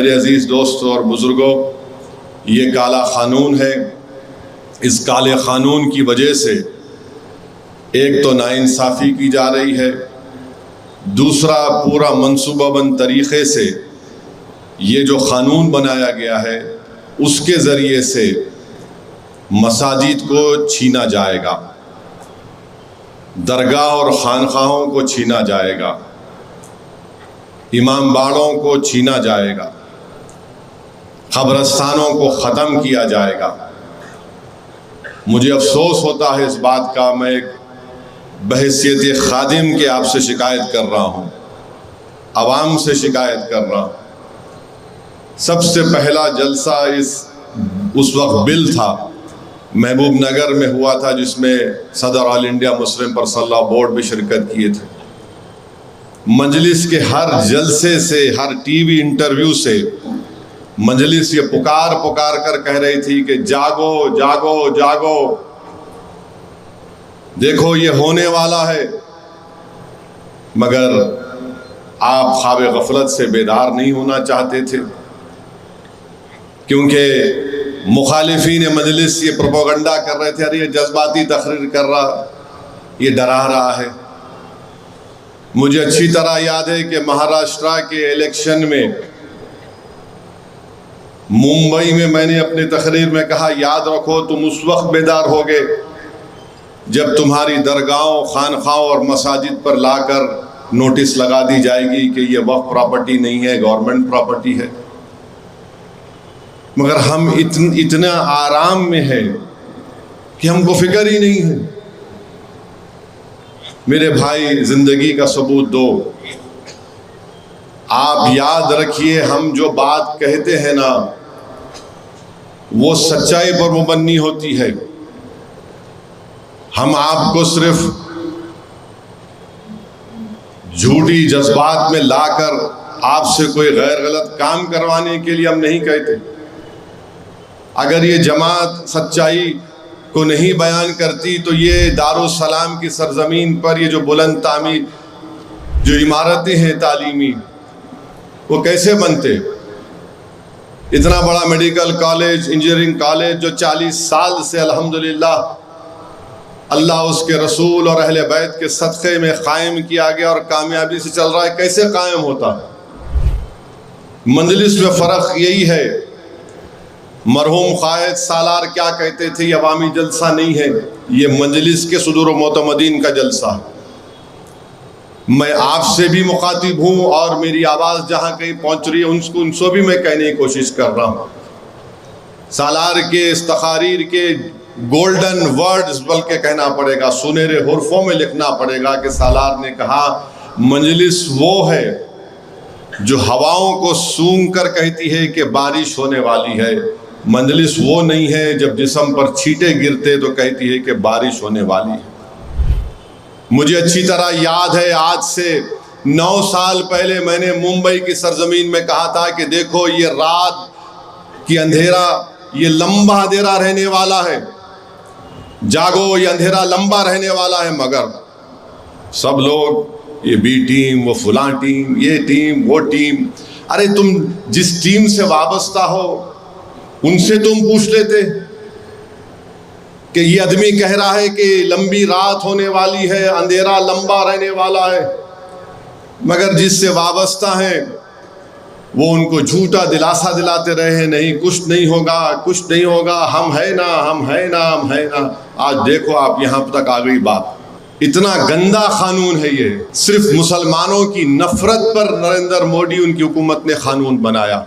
میرے عزیز دوستوں اور بزرگوں، یہ کالا قانون ہے۔ اس کالے قانون کی وجہ سے ایک تو ناانصافی کی جا رہی ہے، دوسرا پورا منصوبہ بند طریقے سے یہ جو قانون بنایا گیا ہے اس کے ذریعے سے مساجد کو چھینا جائے گا، درگاہ اور خانقاہوں کو چھینا جائے گا، امام باڑوں کو چھینا جائے گا، قبرستانوں کو ختم کیا جائے گا۔ مجھے افسوس ہوتا ہے اس بات کا، میں ایک بحیثیت خادم کے آپ سے شکایت کر رہا ہوں، عوام سے شکایت کر رہا ہوں۔ سب سے پہلا جلسہ اس وقت بل تھا، محبوب نگر میں ہوا تھا، جس میں صدر All India Muslim Personal Law Board بھی شرکت کیے تھے۔ مجلس کے ہر جلسے سے، ہر ٹی وی انٹرویو سے مجلس یہ پکار کر کہہ رہی تھی کہ جاگو جاگو جاگو، دیکھو یہ ہونے والا ہے، مگر آپ خواب غفلت سے بیدار نہیں ہونا چاہتے تھے، کیونکہ مخالفین مجلس یہ پروپیگنڈا کر رہے تھے، ارے یہ جذباتی تقریر کر رہا، یہ ڈرا رہا ہے۔ مجھے اچھی طرح یاد ہے کہ مہاراشٹرا کے الیکشن میں ممبئی میں نے اپنی تقریر میں کہا، یاد رکھو تم اس وقت بیدار ہوگے جب تمہاری درگاہوں، خانقاہوں اور مساجد پر لا کر نوٹس لگا دی جائے گی کہ یہ وقف پراپرٹی نہیں ہے، گورنمنٹ پراپرٹی ہے۔ مگر ہم اتنا آرام میں ہیں کہ ہم کو فکر ہی نہیں ہے۔ میرے بھائی، زندگی کا ثبوت دو۔ آپ یاد رکھیے، ہم جو بات کہتے ہیں نا وہ سچائی پر مبنی ہوتی ہے۔ ہم آپ کو صرف جھوٹی جذبات میں لا کر آپ سے کوئی غیر غلط کام کروانے کے لیے ہم نہیں کہتے۔ اگر یہ جماعت سچائی کو نہیں بیان کرتی تو یہ دارالسلام کی سرزمین پر یہ جو بلند تعمیر جو عمارتیں ہیں تعلیمی، وہ کیسے بنتے؟ اتنا بڑا میڈیکل کالج، انجینئرنگ کالج جو 40 سال سے الحمدللہ اللہ، اس کے رسول اور اہل بیت کے صدقے میں قائم کیا گیا اور کامیابی سے چل رہا ہے، کیسے قائم ہوتا؟ مجلس میں فرق یہی ہے۔ مرحوم قائد سالار کیا کہتے تھے، یہ عوامی جلسہ نہیں ہے، یہ مجلس کے صدور و معتمدین کا جلسہ ہے۔ میں آپ سے بھی مخاطب ہوں اور میری آواز جہاں کہیں پہنچ رہی ہے ان سے بھی میں کہنے کی کوشش کر رہا ہوں۔ سالار کے اس تقاریر کے گولڈن ورڈز بلکہ کہنا پڑے گا، سنہرے حرفوں میں لکھنا پڑے گا کہ سالار نے کہا، مجلس وہ ہے جو ہواؤں کو سونگ کر کہتی ہے کہ بارش ہونے والی ہے، مجلس وہ نہیں ہے جب جسم پر چھینٹے گرتے تو کہتی ہے کہ بارش ہونے والی ہے۔ مجھے اچھی طرح یاد ہے، آج سے 9 سال پہلے میں نے ممبئی کی سرزمین میں کہا تھا کہ دیکھو یہ رات کی اندھیرا، یہ لمبا اندھیرا رہنے والا ہے، جاگو یہ اندھیرا لمبا رہنے والا ہے۔ مگر سب لوگ یہ بی ٹیم، وہ فلاں ٹیم، یہ ٹیم، وہ ٹیم، ارے تم جس ٹیم سے وابستہ ہو ان سے تم پوچھ لیتے کہ یہ آدمی کہہ رہا ہے کہ لمبی رات ہونے والی ہے، اندھیرا لمبا رہنے والا ہے، مگر جس سے وابستہ ہیں وہ ان کو جھوٹا دلاسا دلاتے رہے، نہیں کچھ نہیں ہوگا، کچھ نہیں ہوگا، ہم ہے نا، ہم ہے نا، ہم ہے نا۔ آج دیکھو آپ یہاں تک آ گئی بات۔ اتنا گندا قانون ہے یہ، صرف مسلمانوں کی نفرت پر نریندر مودی ان کی حکومت نے قانون بنایا۔